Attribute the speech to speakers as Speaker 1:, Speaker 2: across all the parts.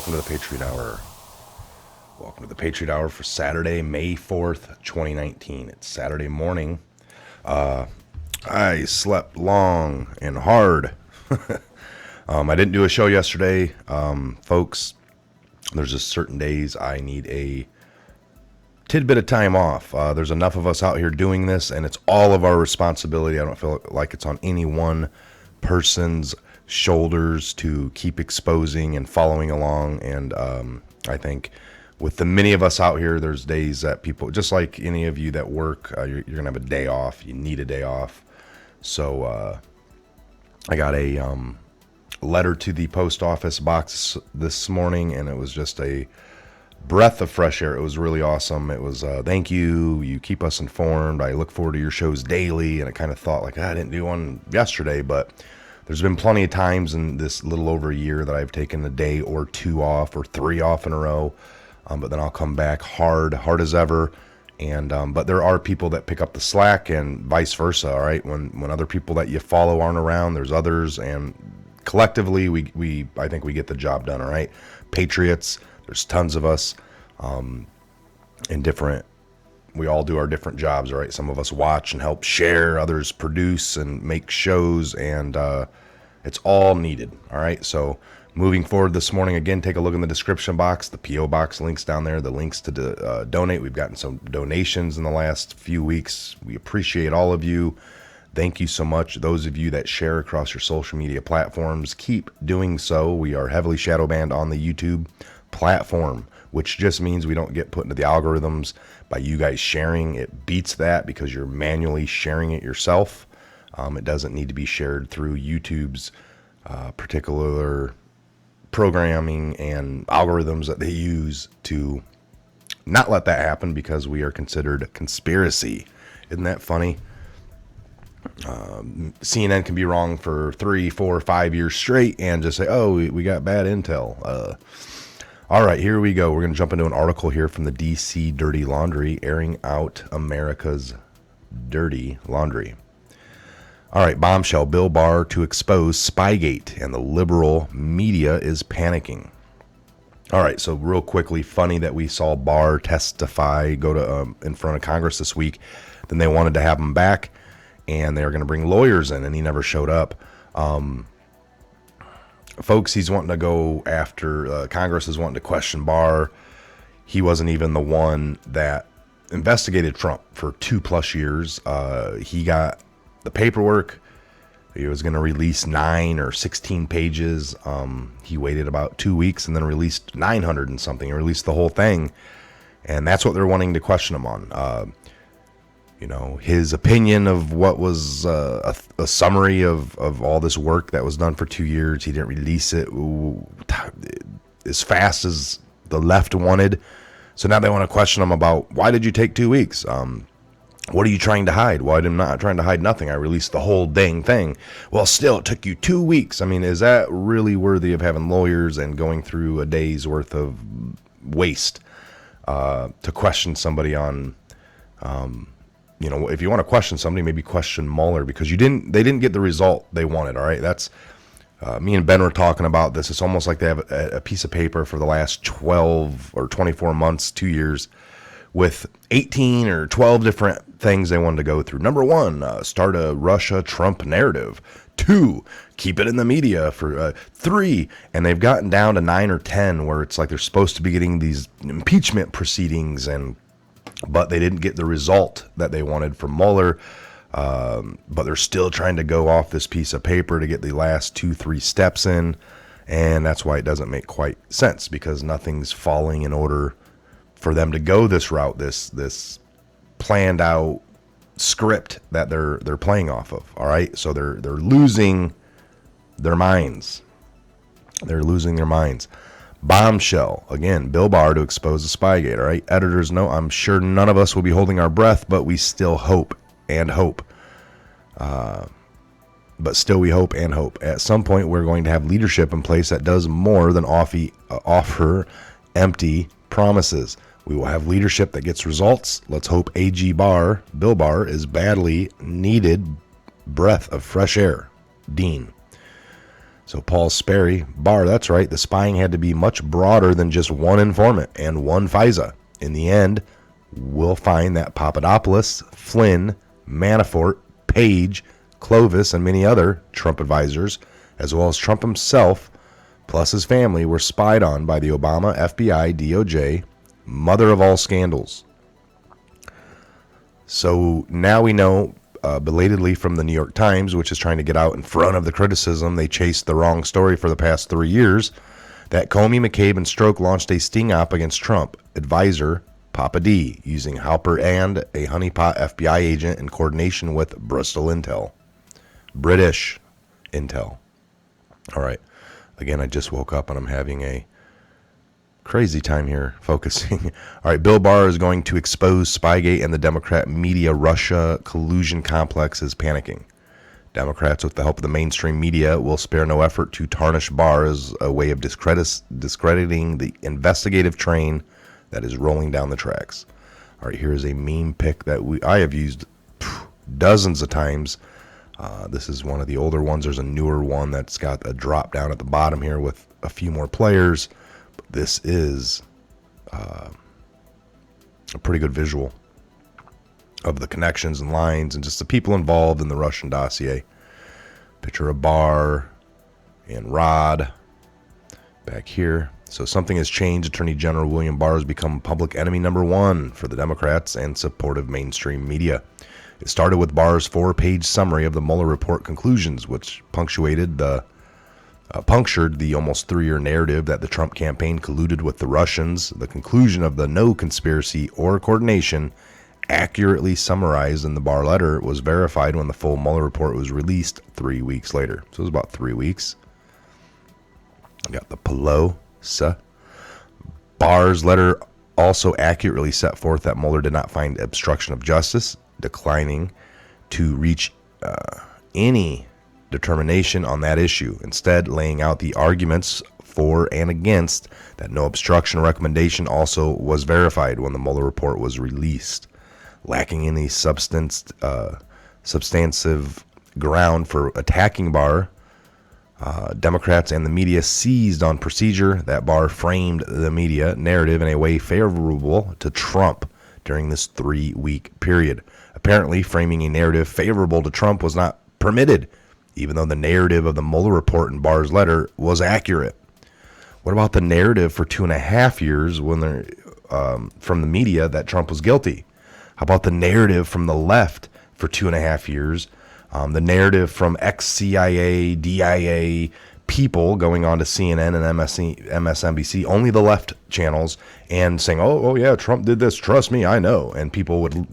Speaker 1: welcome to the Patriot Hour. Welcome to the Patriot Hour for Saturday, May 4th, 2019. It's Saturday morning. I slept long and hard. I didn't do a show yesterday. Folks, there's just certain days I need a tidbit of time off. There's enough of us out here doing this, and it's all of our responsibility. I don't feel like it's on any one person's shoulders to keep exposing and following along. And I think with the many of us out here, there's days that people, just like any of you that work, you're going to have a day off. You need a day off. So I got a letter to the post office box this morning, and it was just a breath of fresh air. It was really awesome. It was thank you. You keep us informed. I look forward to your shows daily. And I kind of thought like, I didn't do one yesterday, but there's been plenty of times in this little over a year that I've taken a day or two off or three off in a row. But then I'll come back hard as ever. And but there are people that pick up the slack and vice versa. All right. When other people that you follow aren't around, there's others, and collectively we I think we get the job done. All right. Patriots, there's tons of us we all do our different jobs, all right? Some of us watch and help share, others produce and make shows, and it's all needed, all right? So moving forward this morning, again, take a look in the description box, the P.O Box links down there, the links to donate. We've gotten some donations in the last few weeks. We appreciate all of you. Thank you so much. Those of you that share across your social media platforms, keep doing so. We are heavily shadow banned on the YouTube platform, which just means we don't get put into the algorithms by you guys sharing. It beats that because you're manually sharing it yourself. It doesn't need to be shared through YouTube's particular programming and algorithms that they use to not let that happen, because we are considered conspiracy. Isn't that funny? CNN can be wrong for 3, 4, 5 years straight and just say, oh, we got bad intel. All right, here we go. We're going to jump into an article here from the DC Dirty Laundry, airing out America's dirty laundry. All right, bombshell, Bill Barr to expose Spygate, and the liberal media is panicking. All right, so real quickly, funny that we saw Barr testify, go to in front of Congress this week. Then they wanted to have him back, and they were going to bring lawyers in, and he never showed up. Folks, he's wanting to go after, Congress is wanting to question Barr. He wasn't even the one that investigated Trump for 2+ years. He got the paperwork. He was going to release 9 or 16 pages. He waited about 2 weeks and then released 900 and something. He released the whole thing. And that's what they're wanting to question him on. His opinion of what was a summary of all this work that was done for 2 years. He didn't release it as fast as the left wanted. So now they want to question him about, why did you take 2 weeks? What are you trying to hide? Well, I'm not trying to hide nothing. I released the whole dang thing. Well, still, it took you 2 weeks. I mean, is that really worthy of having lawyers and going through a day's worth of waste to question somebody on... if you want to question somebody, maybe question Mueller, because they didn't get the result they wanted. All right. That's me and Ben were talking about this. It's almost like they have a piece of paper for the last 12 or 24 months, 2 years, with 18 or 12 different things they wanted to go through. Number 1, start a Russia-Trump narrative. 2, keep it in the media. For 3, and they've gotten down to 9 or 10 where it's like they're supposed to be getting these impeachment proceedings, but they didn't get the result that they wanted from Mueller. But they're still trying to go off this piece of paper to get the last 2-3 steps in. And that's why it doesn't make quite sense, because nothing's falling in order for them to go this route, this planned out script that they're playing off of. All right. So they're losing their minds. They're losing their minds. Bombshell, again, Bill Barr to expose the Spygate. All right, editors know, I'm sure none of us will be holding our breath, but we still hope and hope. But still we hope and hope. At some point, we're going to have leadership in place that does more than offer empty promises. We will have leadership that gets results. Let's hope AG Barr, Bill Barr, is badly needed breath of fresh air. Dean. So Paul Sperry, Barr, that's right, the spying had to be much broader than just one informant and one FISA. In the end, we'll find that Papadopoulos, Flynn, Manafort, Page, Clovis, and many other Trump advisors, as well as Trump himself, plus his family, were spied on by the Obama, FBI, DOJ, mother of all scandals. So now we know, belatedly from the New York Times, which is trying to get out in front of the criticism they chased the wrong story for the past 3 years, that Comey, McCabe, and Strzok launched a sting op against Trump advisor Papa D, using Halper and a honeypot FBI agent in coordination with Bristol Intel. British Intel. All right. Again, I just woke up and I'm having a crazy time here focusing. All right, Bill Barr is going to expose Spygate, and the Democrat media Russia collusion complex is panicking. Democrats, with the help of the mainstream media, will spare no effort to tarnish Barr as a way of discrediting the investigative train that is rolling down the tracks. All right, here is a meme pic that I have used dozens of times. This is one of the older ones. There's a newer one that's got a drop down at the bottom here with a few more players. But this is a pretty good visual of the connections and lines and just the people involved in the Russian dossier. Picture of Barr and Rod back here. So something has changed. Attorney General William Barr has become public enemy number one for the Democrats and supportive mainstream media. It started with Barr's 4-page summary of the Mueller report conclusions, which punctured the almost 3-year narrative that the Trump campaign colluded with the Russians. The conclusion of the no conspiracy or coordination, accurately summarized in the Barr letter, was verified when the full Mueller report was released 3 weeks later. So it was about 3 weeks. I got the Pelosa. Barr's letter also accurately set forth that Mueller did not find obstruction of justice, declining to reach any determination on that issue, instead laying out the arguments for and against that no obstruction recommendation also was verified when the Mueller report was released. Lacking any substantive ground for attacking Barr, Democrats and the media seized on procedure that Barr framed the media narrative in a way favorable to Trump during this 3-week period. Apparently, framing a narrative favorable to Trump was not permitted, even though the narrative of the Mueller report in Barr's letter was accurate. What about the narrative for 2.5 years when from the media that Trump was guilty? How about the narrative from the left for 2.5 years? The narrative from ex-CIA, DIA people going on to CNN and MSNBC, only the left channels, and saying, oh yeah, Trump did this, trust me, I know. And people would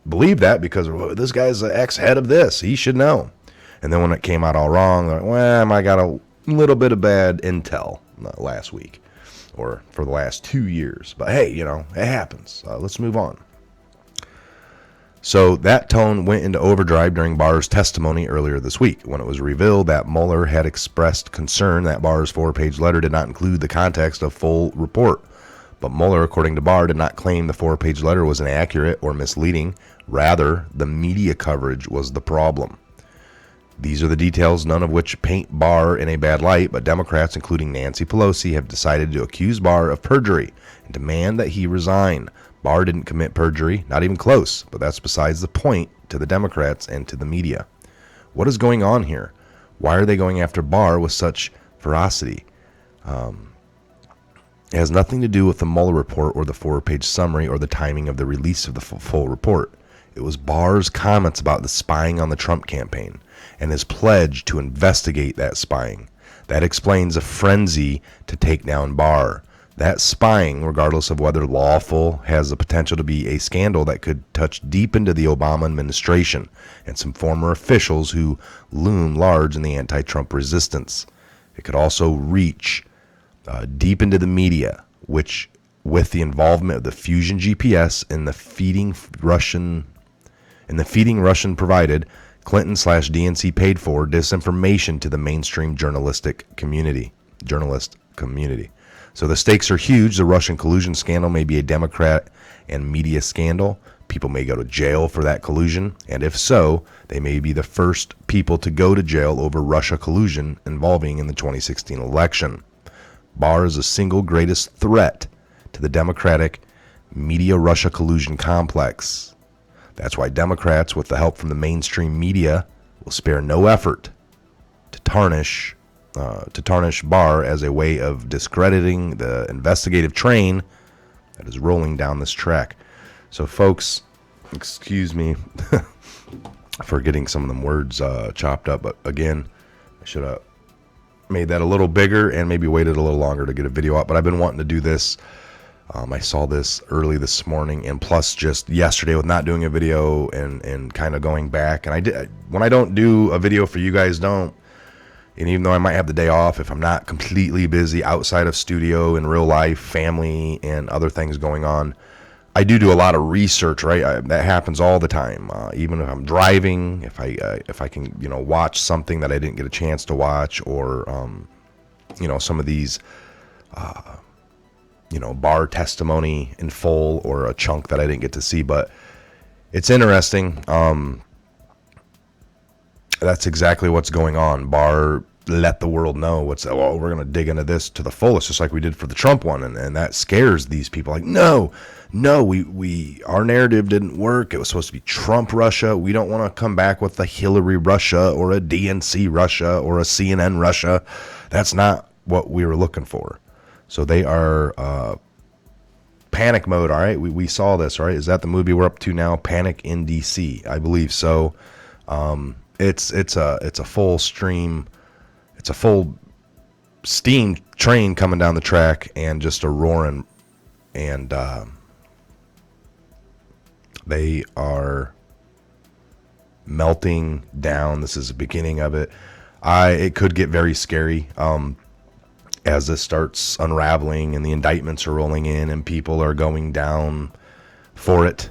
Speaker 1: believe that because this guy's the ex-head of this, he should know. And then when it came out all wrong, they're like, well, I got a little bit of bad intel last week or for the last 2 years. But hey, it happens. Let's move on. So that tone went into overdrive during Barr's testimony earlier this week when it was revealed that Mueller had expressed concern that Barr's 4-page letter did not include the context of full report. But Mueller, according to Barr, did not claim the 4-page letter was inaccurate or misleading. Rather, the media coverage was the problem. These are the details, none of which paint Barr in a bad light, but Democrats, including Nancy Pelosi, have decided to accuse Barr of perjury and demand that he resign. Barr didn't commit perjury, not even close, but that's besides the point to the Democrats and to the media. What is going on here? Why are they going after Barr with such ferocity? It has nothing to do with the Mueller report or the 4-page summary or the timing of the release of the full report. It was Barr's comments about the spying on the Trump campaign and his pledge to investigate that spying. That explains a frenzy to take down Barr. That spying, regardless of whether lawful, has the potential to be a scandal that could touch deep into the Obama administration and some former officials who loom large in the anti-Trump resistance. It could also reach deep into the media, which, with the involvement of the Fusion GPS and the feeding Russian provided, Clinton/DNC paid for disinformation to the mainstream journalist community. So the stakes are huge. The Russian collusion scandal may be a Democrat and media scandal, people may go to jail for that collusion, and if so, they may be the first people to go to jail over Russia collusion involving in the 2016 election. Barr is the single greatest threat to the Democratic media Russia collusion complex. That's why Democrats, with the help from the mainstream media, will spare no effort to tarnish Barr as a way of discrediting the investigative train that is rolling down this track. So, folks, excuse me for getting some of them words chopped up, but again, I should have made that a little bigger and maybe waited a little longer to get a video out, but I've been wanting to do this. I saw this early this morning, and plus just yesterday with not doing a video and kind of going back. And when I don't do a video for you guys, and even though I might have the day off, if I'm not completely busy outside of studio in real life, family, and other things going on, I do a lot of research, right? That happens all the time. Even if I'm driving, if I can, watch something that I didn't get a chance to watch, or, some of these, Barr testimony in full, or a chunk that I didn't get to see. But it's interesting. That's exactly what's going on. Barr let the world know we're going to dig into this to the fullest, just like we did for the Trump one. And that scares these people. Like, no, our narrative didn't work. It was supposed to be Trump Russia. We don't want to come back with a Hillary Russia or a DNC Russia or a CNN Russia. That's not what we were looking for. So they are panic mode. All right. We saw this, right? Is that the movie we're up to now? Panic in DC, I believe so. It's a full stream. It's a full steam train coming down the track, and just a roaring, and they are melting down. This is the beginning of it. It could get very scary as this starts unraveling and the indictments are rolling in and people are going down for it.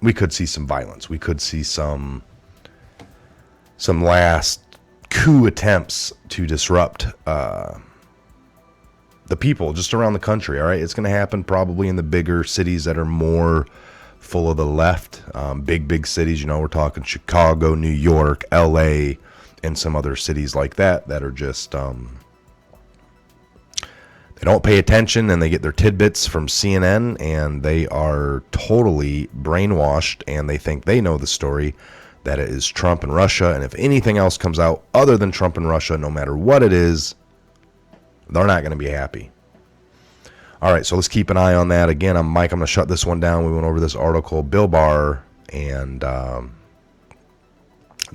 Speaker 1: We could see some violence. We could see some last coup attempts to disrupt the people just around the country. All right, it's going to happen probably in the bigger cities that are more full of the left. Big cities. We're talking Chicago, New York, LA, and some other cities like that are just they don't pay attention, and they get their tidbits from CNN, and they are totally brainwashed, and they think they know the story, that it is Trump and Russia. And if anything else comes out other than Trump and Russia, no matter what it is, they're not going to be happy. All right, so let's keep an eye on that. Again, I'm Mike. I'm going to shut this one down. We went over this article, Bill Barr, and the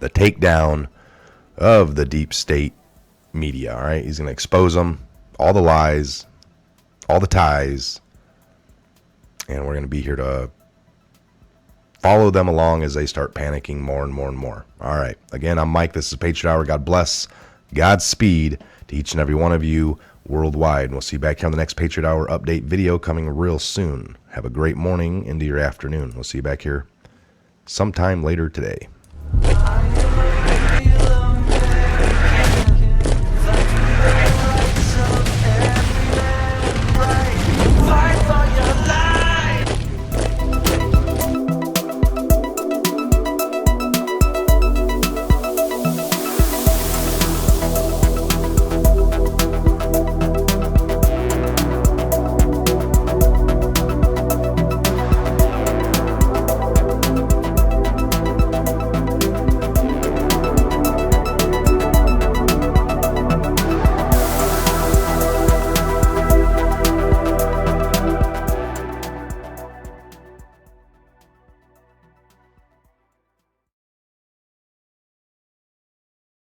Speaker 1: takedown of the deep state media. All right, he's going to expose them, all the lies, all the ties, and we're going to be here to follow them along as they start panicking more and more and more. All right. Again, I'm Mike. This is Patriot Hour. God bless. Godspeed to each and every one of you worldwide. And we'll see you back here on the next Patriot Hour update video coming real soon. Have a great morning into your afternoon. We'll see you back here sometime later today.